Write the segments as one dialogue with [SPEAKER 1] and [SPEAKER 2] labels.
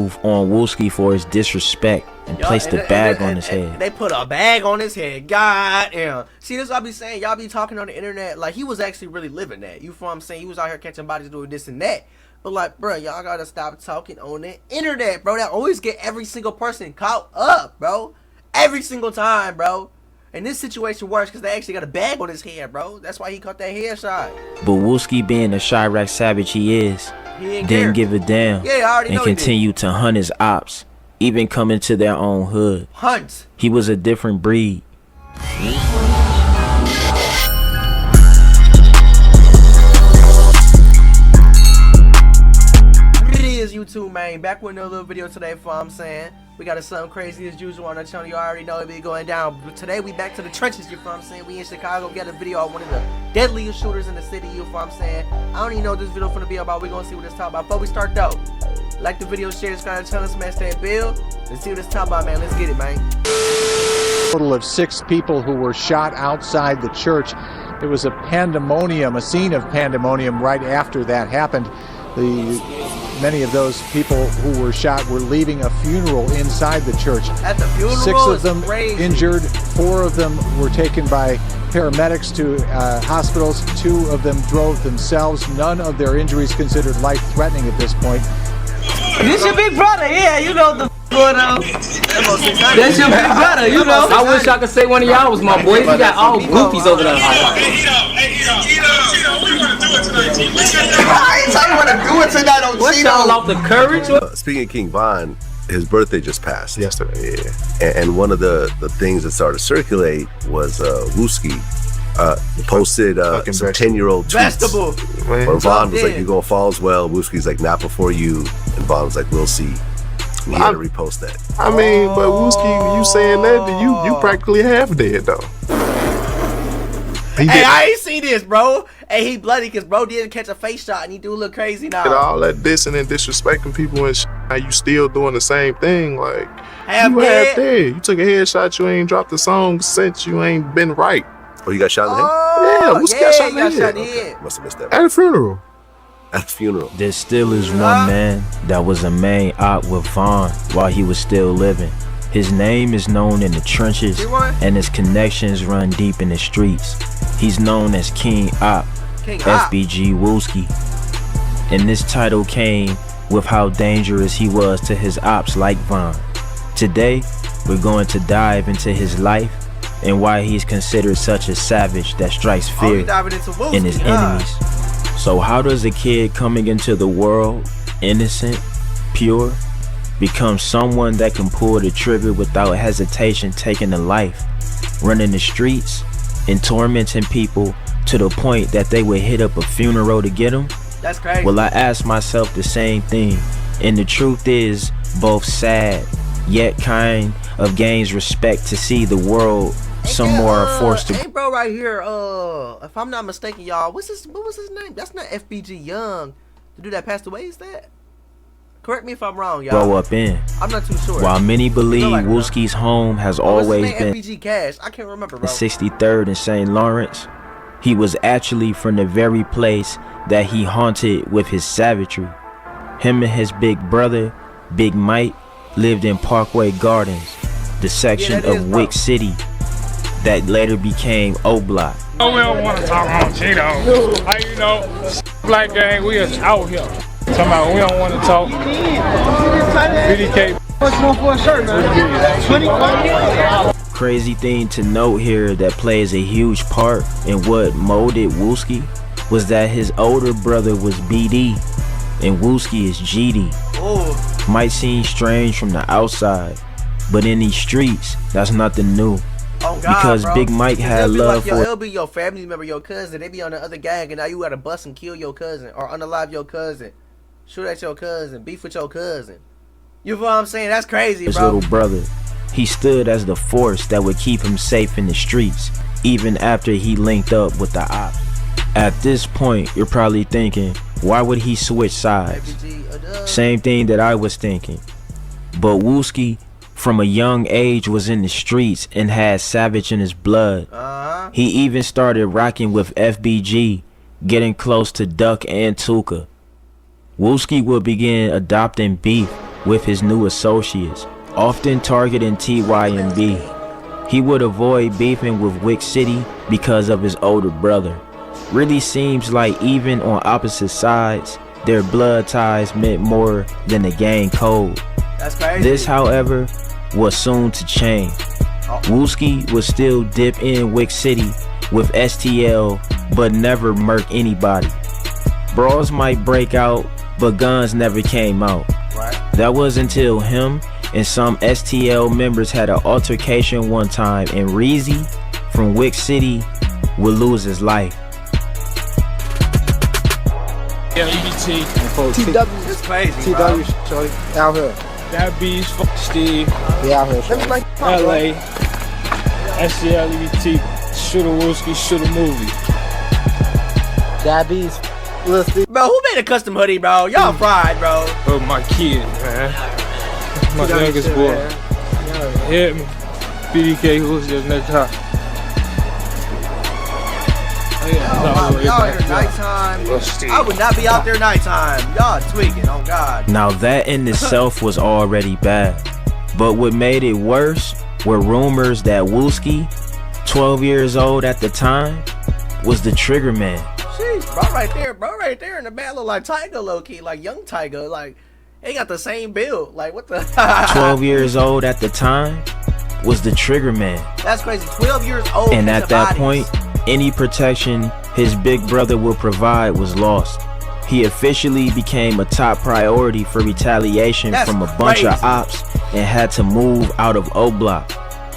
[SPEAKER 1] move on Wooski for his disrespect and placed a bag on his head.
[SPEAKER 2] They put a bag on his head. God damn. See, this is what I be saying. Y'all be talking on the internet like he was actually really living that. You feel what I'm saying? He was out here catching bodies doing this and that. But like, bro, y'all gotta stop talking on the internet, bro. That always get every single person caught up, bro. Every single time, bro. And this situation works because they actually got a bag on his head, bro. That's why he caught that headshot.
[SPEAKER 1] But Wooski, being the Chirac savage he is, didn't give a damn, and continued to hunt his ops, even coming to their own hood.
[SPEAKER 2] Hunt. He
[SPEAKER 1] was a different breed.
[SPEAKER 2] YouTube, man, back with another little video today. For I'm saying we got something crazy as usual on the channel. You already know it be going down. But today we back to the trenches. You feel I'm saying? We in Chicago. We got a video on one of the deadliest shooters in the city. You feel I'm saying? I don't even know what this video finna be about. We gonna see what it's talking about. Before we start though, like the video, share, subscribe to the channel, smash that bell. Let's see what it's talking about, man. Let's get it, man.
[SPEAKER 3] Total of 6 people who were shot outside the church. It was a pandemonium, a scene of pandemonium right after that happened. Many of those people who were shot were leaving a funeral inside the church.
[SPEAKER 2] At the funeral,
[SPEAKER 3] 6 of them injured, 4 of them were taken by paramedics to hospitals, 2 of them drove themselves. None of their injuries considered life-threatening at this point.
[SPEAKER 4] This your big brother, yeah, you know the going on. That's your big brother, you know. I wish I could say one of y'all was my boy. You got all goofies over there. What y'all off the courage?
[SPEAKER 5] Speaking of King Von, his birthday just passed yesterday. Yeah. And one of the things that started to circulate was Wooski posted some 10-year-old tweets. Where Von was like, "You're gonna fall as well." Wooski's like, "Not before you," and Von was like, "We'll see." We had to repost that.
[SPEAKER 6] I mean, but Wooski, you saying that, you practically half dead though.
[SPEAKER 2] Hey, I ain't see this, bro. Hey, he bloody because bro didn't catch a face shot and he do look crazy now.
[SPEAKER 6] And all that dissing and disrespecting people and now you still doing the same thing. Like,
[SPEAKER 2] half
[SPEAKER 6] dead. You took a headshot, you ain't dropped the song since you ain't been right.
[SPEAKER 5] Oh, you got shot in the head?
[SPEAKER 6] Yeah, Wooski got shot in the head.
[SPEAKER 5] Okay. Must have missed that.
[SPEAKER 6] At a funeral.
[SPEAKER 5] At the funeral.
[SPEAKER 1] There still is one man that was a main op with Von while he was still living. His name is known in the trenches and his connections run deep in the streets. He's known as King Op, FBG Wooski. And this title came with how dangerous he was to his ops like Von. Today, we're going to dive into his life and why he's considered such a savage that strikes fear in his enemies. So how does a kid coming into the world, innocent, pure, become someone that can pull the trigger without hesitation, taking a life, running the streets, and tormenting people to the point that they would hit up a funeral to get him?
[SPEAKER 2] That's crazy.
[SPEAKER 1] Well, I asked myself the same thing, and the truth is both sad, yet kind of gains respect to see the world some more are forced to.
[SPEAKER 2] Hey, bro, right here, if I'm not mistaken, y'all, what was his name? That's not FBG Young. The dude that passed away, is that? Correct me if I'm wrong, y'all.
[SPEAKER 1] Grow up in.
[SPEAKER 2] I'm not too sure.
[SPEAKER 1] While many believe Wooski's home has always been
[SPEAKER 2] FBG Cash, I can't remember, bro.
[SPEAKER 1] 63rd and St. Lawrence, he was actually from the very place that he haunted with his savagery. Him and his big brother, Big Mike, lived in Parkway Gardens, the section of Wick City that later became O Block.
[SPEAKER 7] Oh, we don't want to talk on Cheeto. How you know, black gang, we is out here. Talking about we don't want to talk. 50K. What's going for a shirt, man? 20.
[SPEAKER 1] Crazy thing to note here that plays a huge part in what molded Wooski was that his older brother was BD and Wooski is GD.
[SPEAKER 2] Oh.
[SPEAKER 1] Might seem strange from the outside, but in these streets, that's nothing new.
[SPEAKER 2] Oh God,
[SPEAKER 1] because
[SPEAKER 2] bro.
[SPEAKER 1] Big Mike had love for
[SPEAKER 2] it'll be your family member, your cousin. They be on the other gang, and now you gotta bust and kill your cousin or unalive your cousin, shoot at your cousin, beef with your cousin. You know what I'm saying? That's crazy, bro.
[SPEAKER 1] His little brother, he stood as the force that would keep him safe in the streets, even after he linked up with the ops. At this point, you're probably thinking, why would he switch sides? Same thing that I was thinking. But Wooski, from a young age, was in the streets and had savage in his blood. He even started rocking with FBG, getting close to Duck and Tuka. Wooski would begin adopting beef with his new associates, often targeting TYMB. He would avoid beefing with Wick City because of his older brother. Really seems like even on opposite sides, their blood ties meant more than the gang code.
[SPEAKER 2] That's crazy.
[SPEAKER 1] This, however, was soon to change. Wooski would still dip in Wick City with STL, but never murk anybody. Brawls might break out, but guns never came out.
[SPEAKER 2] Right.
[SPEAKER 1] That was until him and some STL members had an altercation one time, and Reezy from Wick City would lose his life.
[SPEAKER 7] Yeah, EBT.
[SPEAKER 2] TW. It's crazy,
[SPEAKER 8] TW, shorty. Out here.
[SPEAKER 7] That beats, fuck Steve.
[SPEAKER 8] We out here, shorty.
[SPEAKER 7] LA. SCL, EBT. Shoot a Wooski, shoot a movie.
[SPEAKER 8] That beats. Lil Steve.
[SPEAKER 2] Bro, who made a custom hoodie, bro? Y'all fried, bro.
[SPEAKER 7] Oh, my kid, man. My youngest boy. Hit me. BDK, who's your next hot?
[SPEAKER 2] Y'all here nighttime. I would not be out there nighttime. Y'all tweaking, oh God.
[SPEAKER 1] Now that in itself was already bad, but what made it worse were rumors that Wooski, 12 years old at the time, was the trigger man.
[SPEAKER 2] Sheesh, bro right there in the bad look like Tiger low-key, like young Tiger, like they got the same build, like what the
[SPEAKER 1] 12 years old at the time was the trigger man.
[SPEAKER 2] That's crazy, 12 years old.
[SPEAKER 1] And at that point, any protection his big brother would provide was lost. He officially became a top priority for retaliation from a bunch of ops and had to move out of O Block.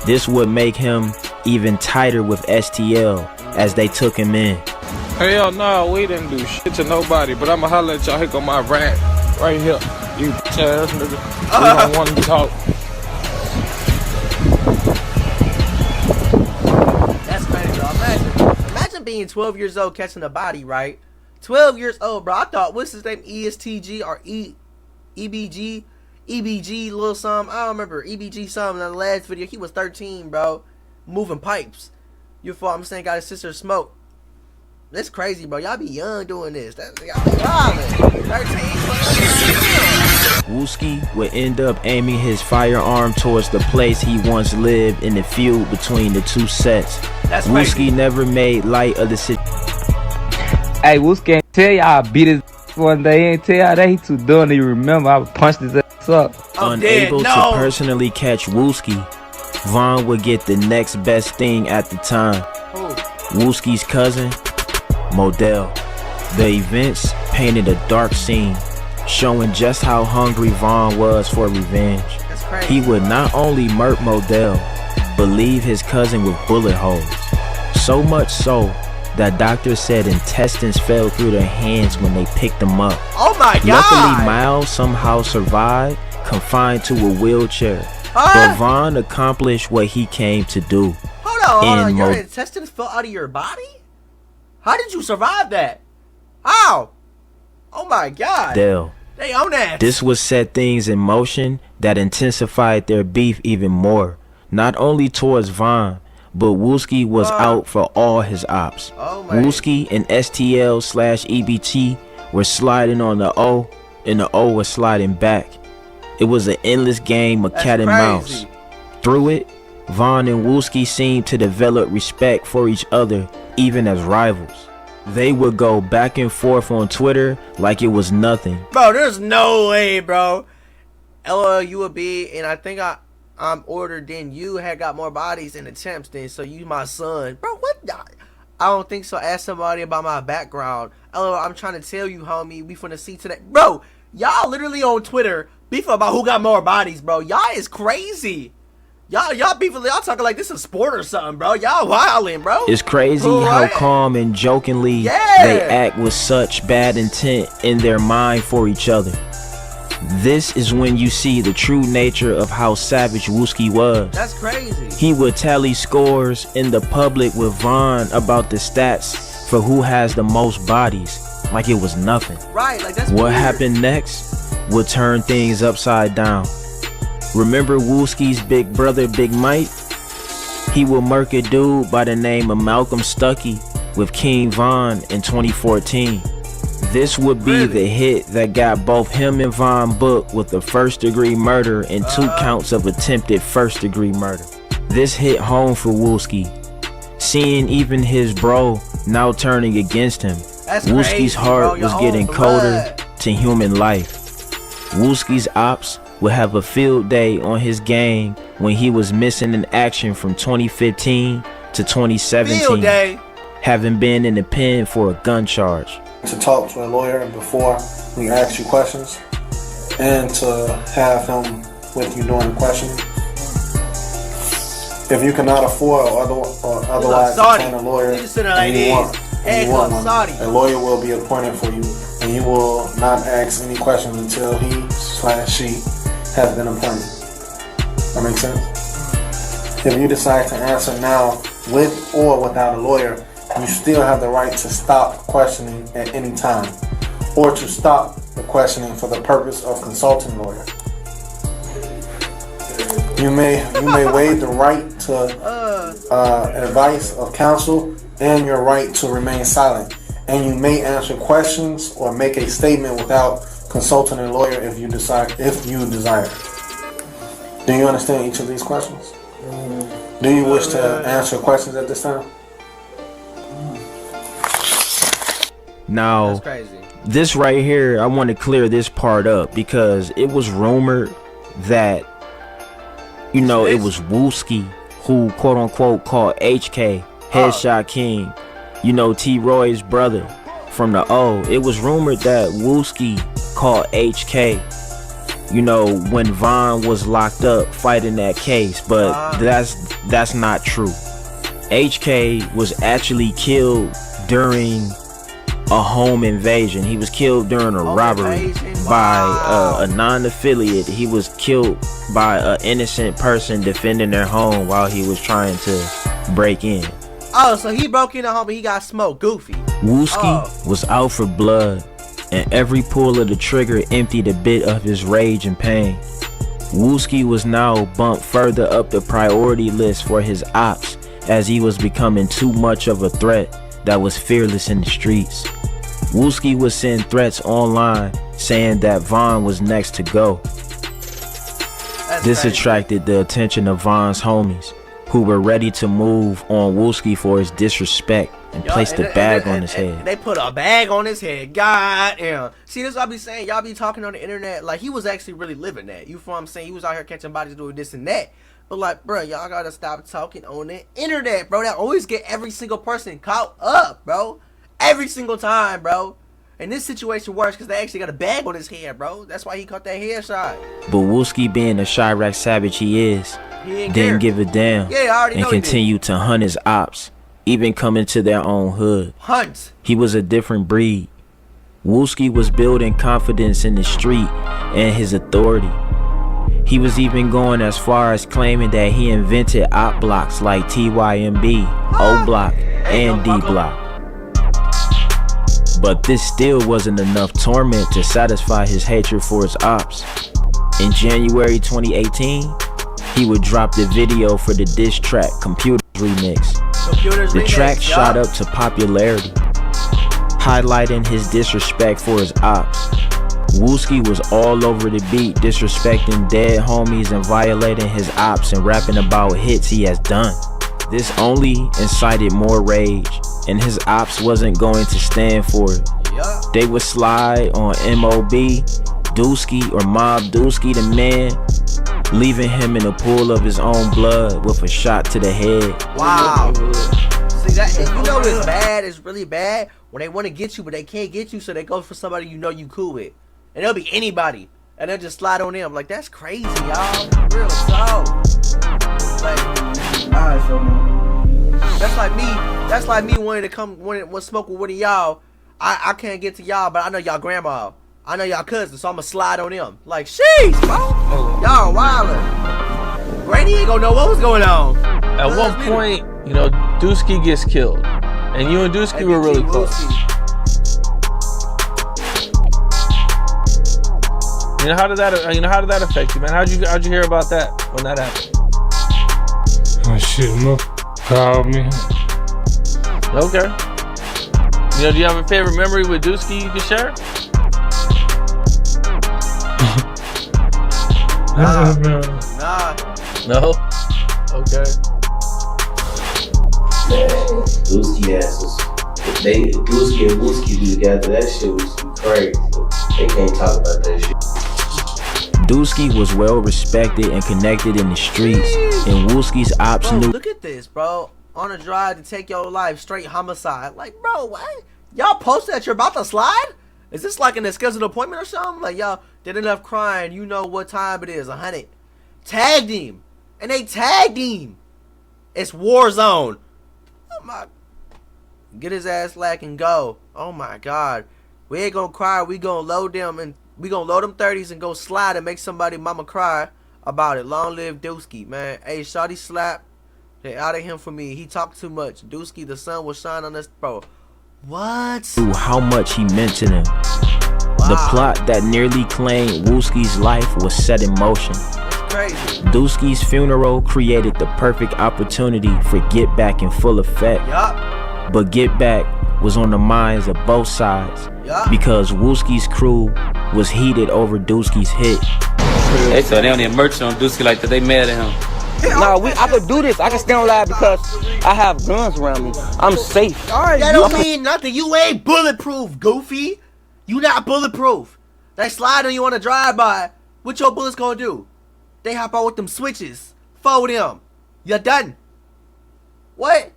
[SPEAKER 1] This would make him even tighter with STL as they took him in.
[SPEAKER 7] Hell no, we didn't do shit to nobody, but I'ma holler at y'all. Here go my rat right here. You ass nigga. We don't want to talk.
[SPEAKER 2] That's crazy, bro. Imagine being 12 years old catching a body, right? 12 years old, bro. I thought, what's his name? ESTG or EBG, little something. I don't remember. EBG something in the last video. He was 13, bro. Moving pipes. You feel what I'm saying? Got his sister smoke. That's crazy, bro. Y'all be young doing this. Y'all be wildin'. 13.
[SPEAKER 1] Wooski would end up aiming his firearm towards the place he once lived in the feud between the two sets.
[SPEAKER 2] That's
[SPEAKER 1] Wooski
[SPEAKER 2] crazy.
[SPEAKER 1] never made light of the situation.
[SPEAKER 4] Hey, Wooski ain't tell y'all I beat his one day. He ain't tell y'all that he too dumb to remember. I punched his ass up.
[SPEAKER 1] Unable to personally catch Wooski, Von would get the next best thing at the time. Wooski's cousin, Modell. The events painted a dark scene, showing just how hungry Von was for revenge.
[SPEAKER 2] That's crazy.
[SPEAKER 1] He would not only murk Modell, but leave his cousin with bullet holes. So much so that doctors said intestines fell through their hands when they picked them up.
[SPEAKER 2] Oh my God!
[SPEAKER 1] Luckily, Miles somehow survived, confined to a wheelchair. But Von accomplished what he came to do.
[SPEAKER 2] Hold on. Your intestines fell out of your body? How did you survive that? How? Oh my God. They own that.
[SPEAKER 1] This would set things in motion that intensified their beef even more. Not only towards Von, but Wooski was out for all his ops. Wooski and STL/EBT were sliding on the O, and the O was sliding back. It was an endless game of cat and mouse. Through it, Von and Wooski seemed to develop respect for each other, even as rivals. They would go back and forth on Twitter like it was nothing.
[SPEAKER 2] Bro, there's no way, bro. LOL, you would be, and I think I'm ordered then you had got more bodies and attempts than, so you my son. Bro, what? I don't think so. Ask somebody about my background. LOL, I'm trying to tell you, homie, we finna see today. Bro, y'all literally on Twitter beefing about who got more bodies, bro. Y'all is crazy. Y'all beefing, y'all talking like this is a sport or something, bro. Y'all wildin', bro.
[SPEAKER 1] It's crazy how calm and jokingly they act with such bad intent in their mind for each other. This is when you see the true nature of how savage Wooski was.
[SPEAKER 2] That's crazy.
[SPEAKER 1] He would tally scores in the public with Von about the stats for who has the most bodies, like it was nothing.
[SPEAKER 2] Right, like that's
[SPEAKER 1] what
[SPEAKER 2] weird.
[SPEAKER 1] happened next would turn things upside down. Remember Wooski's big brother, Big Mike? He would murk a dude by the name of Malcolm Stuckey with King Von in 2014. This would be the hit that got both him and Von booked with a first-degree murder and 2 counts of attempted first-degree murder. This hit home for Wooski, seeing even his bro now turning against him. Wooski's heart was getting colder to human life. Wooski's ops would have a field day on his gang when he was missing in action from 2015 to 2017, having been in the pen for a gun charge.
[SPEAKER 9] To talk to a lawyer before we ask you questions, and to have him with you during the questioning. If you cannot afford or otherwise obtain a lawyer and you want one, a lawyer will be appointed for you, and you will not ask any questions until he/she has been appointed. That makes sense? If you decide to answer now with or without a lawyer, you still have the right to stop questioning at any time, or to stop the questioning for the purpose of consulting a lawyer. You may waive the right to advice of counsel and your right to remain silent, and you may answer questions or make a statement without consulting a lawyer if you desire. Do you understand each of these questions? Do you wish to answer questions at this time?
[SPEAKER 1] Now, this right here, I want to clear this part up because it was rumored that, you know, it was Wooski who quote unquote called HK Headshot King, you know, T-Roy's brother from the O. It was rumored that Wooski called HK, you know, when Von was locked up fighting that case, but that's not true. HK was actually killed during a home invasion. He was killed during a robbery by a non-affiliate. He was killed by an innocent person defending their home while he was trying to break in.
[SPEAKER 2] Oh, so he broke in the home and he got smoked. Goofy.
[SPEAKER 1] Wooski was out for blood, and every pull of the trigger emptied a bit of his rage and pain. Wooski was now bumped further up the priority list for his ops as he was becoming too much of a threat that was fearless in the streets. Wooski would send threats online saying that Von was next to go. This attracted the attention of Von's homies, who were ready to move on Wooski for his disrespect and placed a bag on his head.
[SPEAKER 2] They put a bag on his head. God damn. See, this is what I be saying. Y'all be talking on the internet like he was actually really living that. You feel what I'm saying? He was out here catching bodies doing this and that. But like, bro, y'all gotta stop talking on the internet, bro. That always get every single person caught up, bro. Every single time, bro. And this situation works because they actually got a bag on his head, bro. That's why he caught that headshot.
[SPEAKER 1] But Wooski, being the Chirac savage he is, didn't give a damn, and continued to hunt his ops, even coming to their own hood.
[SPEAKER 2] Hunt.
[SPEAKER 1] He was a different breed. Wooski was building confidence in the street and his authority. He was even going as far as claiming that he invented op blocks like TYMB, O Block, and D Block. But this still wasn't enough torment to satisfy his hatred for his ops. In January 2018, he would drop the video for the diss track Computers Remix. The track shot up to popularity, highlighting his disrespect for his ops. Wooski was all over the beat, disrespecting dead homies and violating his ops and rapping about hits he has done. This only incited more rage, and his ops wasn't going to stand for it. They would slide on MOB, Dooski, or Mob Dooski the man, leaving him in a pool of his own blood with a shot to the head.
[SPEAKER 2] Wow. See, that, you know it's bad, it's really bad when they want to get you but they can't get you, so they go for somebody you know you cool with. And it'll be anybody, and they'll just slide on them. Like, that's crazy, y'all. Real talk. Like, alright, so that's like me wanting to come want to smoke with one of y'all. I can't get to y'all, but I know y'all grandma. I know y'all cousins, so I'ma slide on them. Like, sheesh, bro. Y'all wildin'. Grady ain't gonna know what was going on.
[SPEAKER 10] At one point, you know, Dooski gets killed, and you and Dooski were really close. You know, how did that affect you, man? How'd you hear about that when that happened?
[SPEAKER 7] Oh shit, Mo called me.
[SPEAKER 10] Okay. You know, do you have a favorite memory with Dooski you can share?
[SPEAKER 2] Nah.
[SPEAKER 10] No? Okay.
[SPEAKER 1] Dooski asses. If Dooski and Wooski be together, that shit was crazy. They can't talk about that shit. Dooski was well respected and connected in the streets, and Wooski's ops knew.
[SPEAKER 2] Look at this, bro. On a drive to take your life, straight homicide. Like, bro, what? Y'all posted that you're about to slide? Is this like an scheduled appointment or something? Like, y'all did enough crying. You know what time it is, 100. Tagged him. And they tagged him. It's war zone. Oh my. Get his ass lack and go. Oh my God. We ain't gonna cry. We gonna load them and we gonna load them 30s and go slide and make somebody mama cry about it. Long live Dooski, man. Hey, shawty slap. They out of him for me. He talked too much. Dooski, the sun will shine on us, bro. What?
[SPEAKER 1] How much he meant to them. Wow. The plot that nearly claimed Wooski's life was set in motion.
[SPEAKER 2] Crazy.
[SPEAKER 1] Dooski's funeral created the perfect opportunity for Get Back in full effect.
[SPEAKER 2] Yup.
[SPEAKER 1] But Get Back was on the minds of both sides.
[SPEAKER 2] Yup.
[SPEAKER 1] Because Wooski's crew was heated over Dooski's hit.
[SPEAKER 4] Hey, so they don't need merch on Dooski like that. They mad at him.
[SPEAKER 8] Nah, I could do this. I can stand live because I have guns around me. I'm safe.
[SPEAKER 2] That don't mean nothing. You ain't bulletproof, Goofy. You not bulletproof. They slide on you on a drive-by. What your bullets gonna do? They hop out with them switches. Fold them. You're done. What?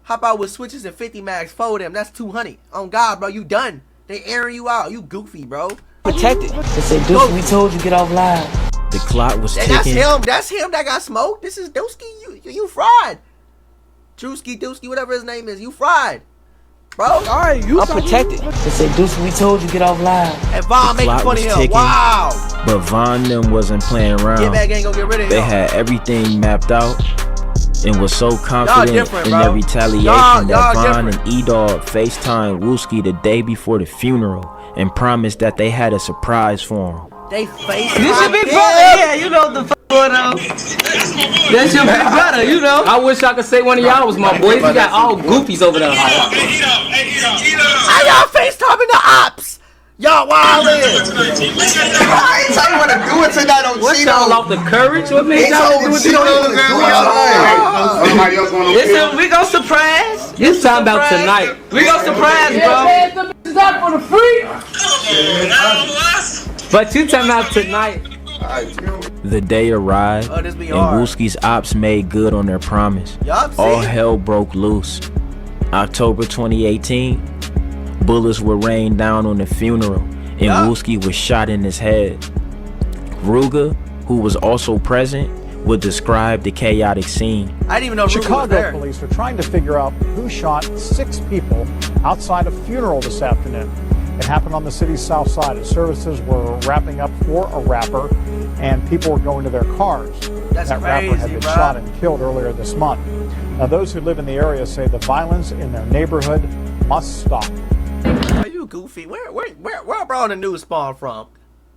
[SPEAKER 2] Hop out with switches and 50 mags. Fold them. That's 200. On God, bro. You done. They airing you out. You goofy, bro.
[SPEAKER 8] Protected. They say, Dooski, we told you get off live.
[SPEAKER 1] The clock was ticking.
[SPEAKER 2] That's him that got smoked. This is Dooski. You fried. Drewski, Dooski, whatever his name is. You fried. Bro.
[SPEAKER 8] Alright, I'm protected. They say, Dooski, we told you get off live.
[SPEAKER 2] And Von making fun of him. Wow.
[SPEAKER 1] But Von them wasn't playing around.
[SPEAKER 2] Get back, ain't gonna get rid of him.
[SPEAKER 1] They had everything mapped out and was so confident in their retaliation that Von and E-Dog FaceTimed Wooski the day before the funeral and promised that they had a surprise for him.
[SPEAKER 2] They FaceTimed
[SPEAKER 4] This your big brother, yeah, you know the going on. That's your big brother, you know. I wish I could say one of y'all was my boys. We got all goofies over there.
[SPEAKER 2] How y'all FaceTiming the ops? Y'all wild is.
[SPEAKER 11] I ain't tell you what to do it tonight on
[SPEAKER 4] What's y'all off the courage? What made y'all do it? Listen, we gon' surprise. It's time about tonight. We gon' surprise, bro.
[SPEAKER 11] It's not for the free.
[SPEAKER 4] But you talking about tonight.
[SPEAKER 1] The day arrived, and Wooski's ops made good on their promise. All hell broke loose. October 2018, bullets were rained down on the funeral, and Wooski was shot in his head. Ruger, who was also present, would describe the chaotic scene.
[SPEAKER 2] I didn't even know Ruger was
[SPEAKER 3] Chicago
[SPEAKER 2] there.
[SPEAKER 3] police are trying to figure out who shot 6 people outside a funeral this afternoon. It happened on the city's south side as services were wrapping up for a rapper and people were going to their cars.
[SPEAKER 2] That's
[SPEAKER 3] that
[SPEAKER 2] crazy,
[SPEAKER 3] rapper had been shot and killed earlier this month. Now those who live in the area say the violence in their neighborhood must stop.
[SPEAKER 2] Are you goofy? Where bro the news spawn from?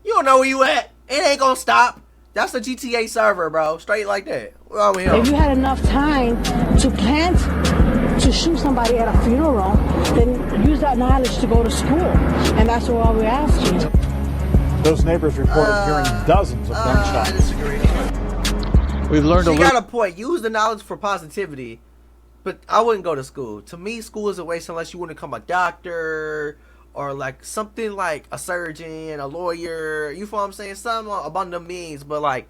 [SPEAKER 2] You don't know where you at. It ain't gonna stop. That's the GTA server, bro. Straight like that. We're over here.
[SPEAKER 12] If you had enough time to plant to shoot somebody at a funeral, then use that knowledge to go to school. And that's what we're asking.
[SPEAKER 3] Those neighbors reported hearing dozens of gunshots.
[SPEAKER 2] I disagree.
[SPEAKER 3] We've learned
[SPEAKER 2] She got a point. Use the knowledge for positivity. But I wouldn't go to school. To me, school is a waste unless you want to become a doctor or like something like a surgeon, a lawyer. You feel what I'm saying? Something above the means. But like,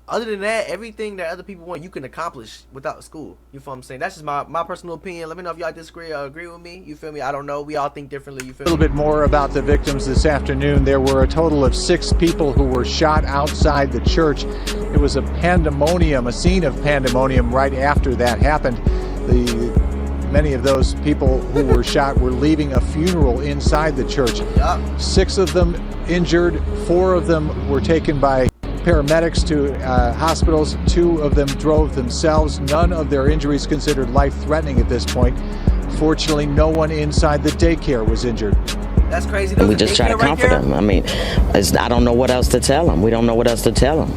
[SPEAKER 2] other than that, everything that other people want, you can accomplish without school. You feel what I'm saying? That's just my personal opinion. Let me know if y'all disagree or agree with me. You feel me? I don't know. We all think differently. You feel me?
[SPEAKER 3] A little bit more about the victims this afternoon. There were a total of 6 people who were shot outside the church. It was a pandemonium, a scene of pandemonium right after that happened. Many of those people who were shot were leaving a funeral inside the church. 6 of them injured, 4 of them were taken by paramedics to hospitals. 2 of them drove themselves. None of their injuries considered life-threatening at this point. Fortunately, no one inside the daycare was injured.
[SPEAKER 2] That's crazy.
[SPEAKER 13] We just try to comfort them. I mean, I don't know what else to tell them. We don't know what else to tell them.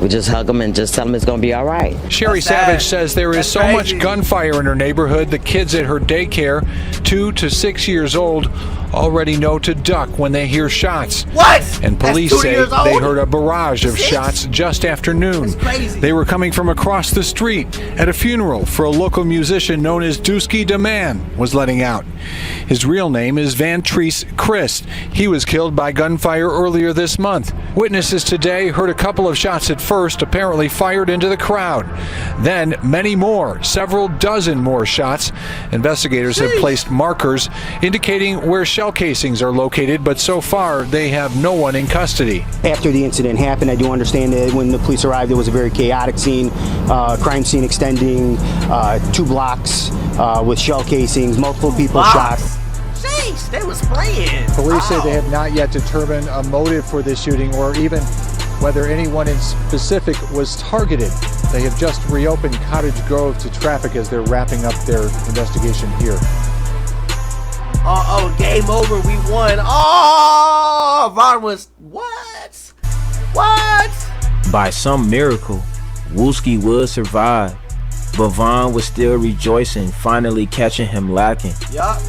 [SPEAKER 8] We just hug them and just tell them it's gonna be all right.
[SPEAKER 3] Sherry Savage says there is so much gunfire in her neighborhood, the kids at her daycare, 2 to 6 years old, already know to duck when they hear shots.
[SPEAKER 2] What?
[SPEAKER 3] And police say they heard a barrage of shots just after noon. They were coming from across the street at a funeral for a local musician known as Wooski the Man was letting out. His real name is Van Treese Christ. He was killed by gunfire earlier this month. Witnesses today heard a couple of shots at first, apparently fired into the crowd. Then many more, several dozen more shots. Investigators have placed markers indicating where shell casings are located, but so far they have no one in custody.
[SPEAKER 13] After the incident happened, I do understand that when the police arrived, it was a very chaotic scene, crime scene extending 2 blocks with shell casings, multiple people shot.
[SPEAKER 2] Jeez, they was spraying.
[SPEAKER 3] Police say they have not yet determined a motive for this shooting or even whether anyone in specific was targeted. They have just reopened Cottage Grove to traffic as they're wrapping up their investigation here.
[SPEAKER 2] Oh, game over. We won. Oh, Vaughn was what?
[SPEAKER 1] By some miracle, Wooski would survive, but Vaughn was still rejoicing, finally catching him lacking.
[SPEAKER 2] Yup.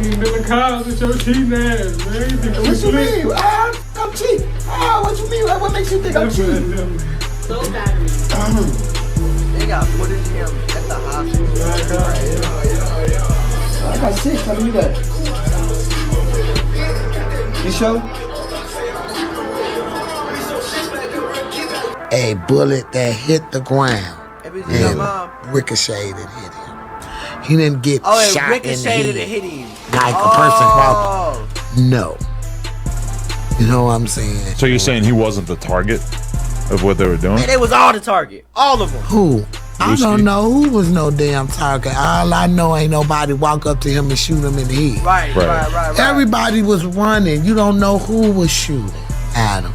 [SPEAKER 7] You been cars with your cheating ass, man.
[SPEAKER 11] What you mean? I'm cheap. What you mean? What makes you think I'm cheap?
[SPEAKER 2] They got footage of him at the hospital.
[SPEAKER 11] I got 6. How many you got? You sure? A bullet that hit the ground and ricocheted and hit him. He didn't get shot in the head
[SPEAKER 2] and hit him.
[SPEAKER 11] like a person crawling. No. You know what I'm saying?
[SPEAKER 14] So you're saying he wasn't the target of what they were doing?
[SPEAKER 2] Man, they was all the target. All of them.
[SPEAKER 11] Who? I don't know who was no damn target. All I know ain't nobody walk up to him and shoot him in the head.
[SPEAKER 2] Right.
[SPEAKER 11] Everybody was running. You don't know who was shooting at him.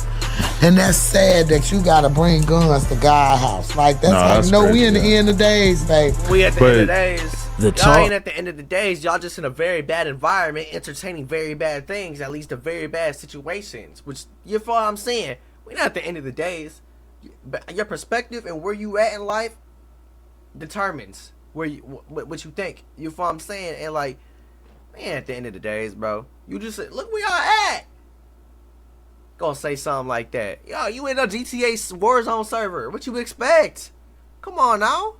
[SPEAKER 11] And that's sad that you gotta bring guns to God's house. Like that's we in the end of days, baby.
[SPEAKER 2] We at the end of days. Y'all ain't at the end of the days. Y'all just in a very bad environment, entertaining very bad things, at least the very bad situations. Which you feel what I'm saying? We not at the end of the days. Your perspective and where you at in life determines where you what you think. You feel what I'm saying? And like, man, at the end of the days, bro, you just look where y'all at. Gonna say something like that. Yo, you in a GTA Warzone server. What you expect? Come on now.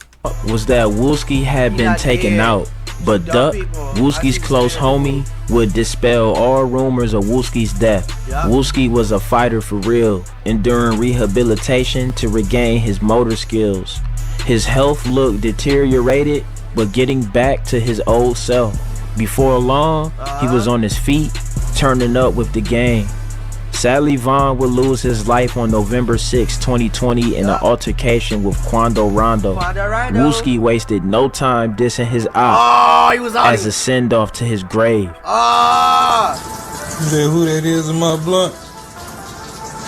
[SPEAKER 1] Was that Wooski had been taken out, but Duck, Wooski's close homie, would dispel all rumors of Wooski's death. Wooski was a fighter for real, enduring rehabilitation to regain his motor skills. His health looked deteriorated, but getting back to his old self. Before long, he was on his feet, turning up with the gang. Sadly, Vaughn would lose his life on November 6, 2020 in an altercation with Quando Rondo. Wooski wasted no time dissing his op as a send-off to his grave.
[SPEAKER 7] Who that is in my blunt?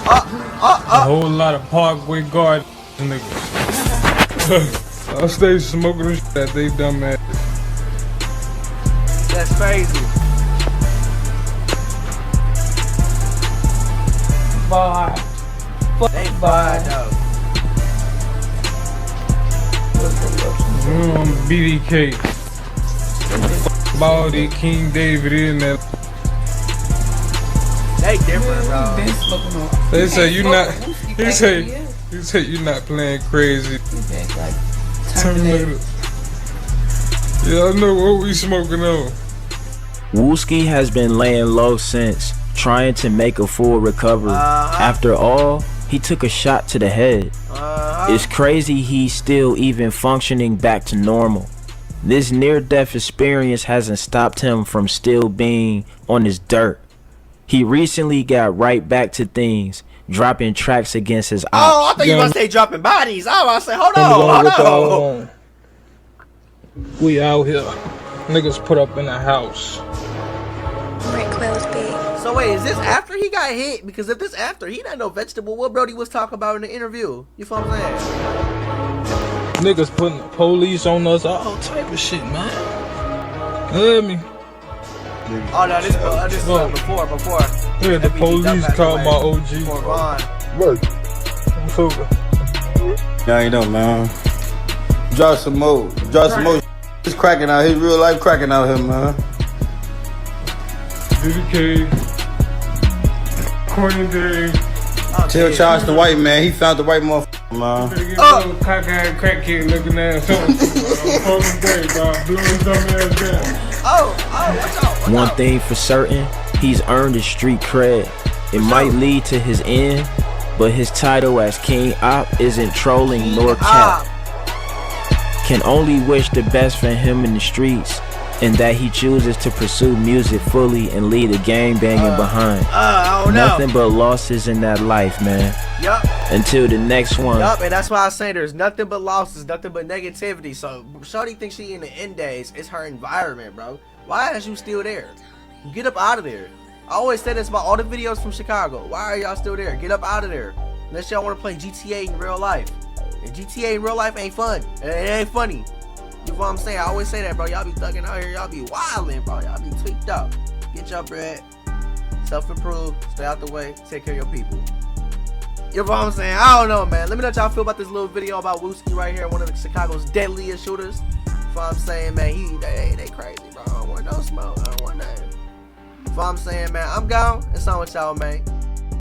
[SPEAKER 7] A whole lot of Parkway guard niggas. I stay smoking the shit that they dumb ass.
[SPEAKER 2] That's crazy.
[SPEAKER 4] Bye.
[SPEAKER 2] They bye though.
[SPEAKER 7] BDK. Baldy, King David in that.
[SPEAKER 2] They different, bro.
[SPEAKER 7] They say you not. He say you not playing crazy. Yeah, I know what we smoking on.
[SPEAKER 1] Wooski has been laying low since, trying to make a full recovery. After all, he took a shot to the head. It's crazy he's still even functioning back to normal. This near-death experience hasn't stopped him from still being on his dirt. He recently got right back to things, dropping tracks against his ops.
[SPEAKER 2] Oh, I thought you were gonna say dropping bodies. I was gonna say, hold on.
[SPEAKER 7] We out here. Niggas put up in the house.
[SPEAKER 2] So wait, is this after he got hit? Because if this after, he not no vegetable. What Brody was talking about in the interview? You feel what I'm saying?
[SPEAKER 7] Niggas putting the police on us, all type of shit, man. You hear me?
[SPEAKER 2] Oh no, this before.
[SPEAKER 7] Yeah, the police called my OG.
[SPEAKER 6] Look,
[SPEAKER 7] Fuga.
[SPEAKER 15] Yeah, you know, man. Drop some more. Drop some more. He's cracking out. He's real life cracking out here, man.
[SPEAKER 7] DK. Queen Day.
[SPEAKER 15] Tell Charles the white man. He found the right motherfucker, man.
[SPEAKER 7] Oh. Cockeyed crack kid looking ass up.
[SPEAKER 1] One thing for certain, he's earned his street cred. It might lead to his end, but his title as King Op isn't trolling nor cap. Can only wish the best for him in the streets, and that he chooses to pursue music fully and leave the game banging behind. Nothing but losses in that life, man.
[SPEAKER 2] Yup.
[SPEAKER 1] Until the next one.
[SPEAKER 2] Yup, and that's why I say there's nothing but losses, nothing but negativity. So Shorty thinks she in the end days. It's her environment, bro. Why is you still there? Get up out of there. I always say this about all the videos from Chicago. Why are y'all still there? Get up out of there. Unless y'all want to play GTA in real life. And GTA in real life ain't fun. It ain't funny. You know what I'm saying? I always say that, bro. Y'all be thugging out here. Y'all be wildin', bro. Y'all be tweaked up. Get your bread. Self-improve. Stay out the way. Take care of your people. You know what I'm saying? I don't know, man. Let me know what y'all feel about this little video about Wooski right here. One of the Chicago's deadliest shooters. You know what I'm saying, man? They crazy, bro. I don't want no smoke. I don't want nothing. You know what I'm saying, man? I'm gone. It's on with y'all, man.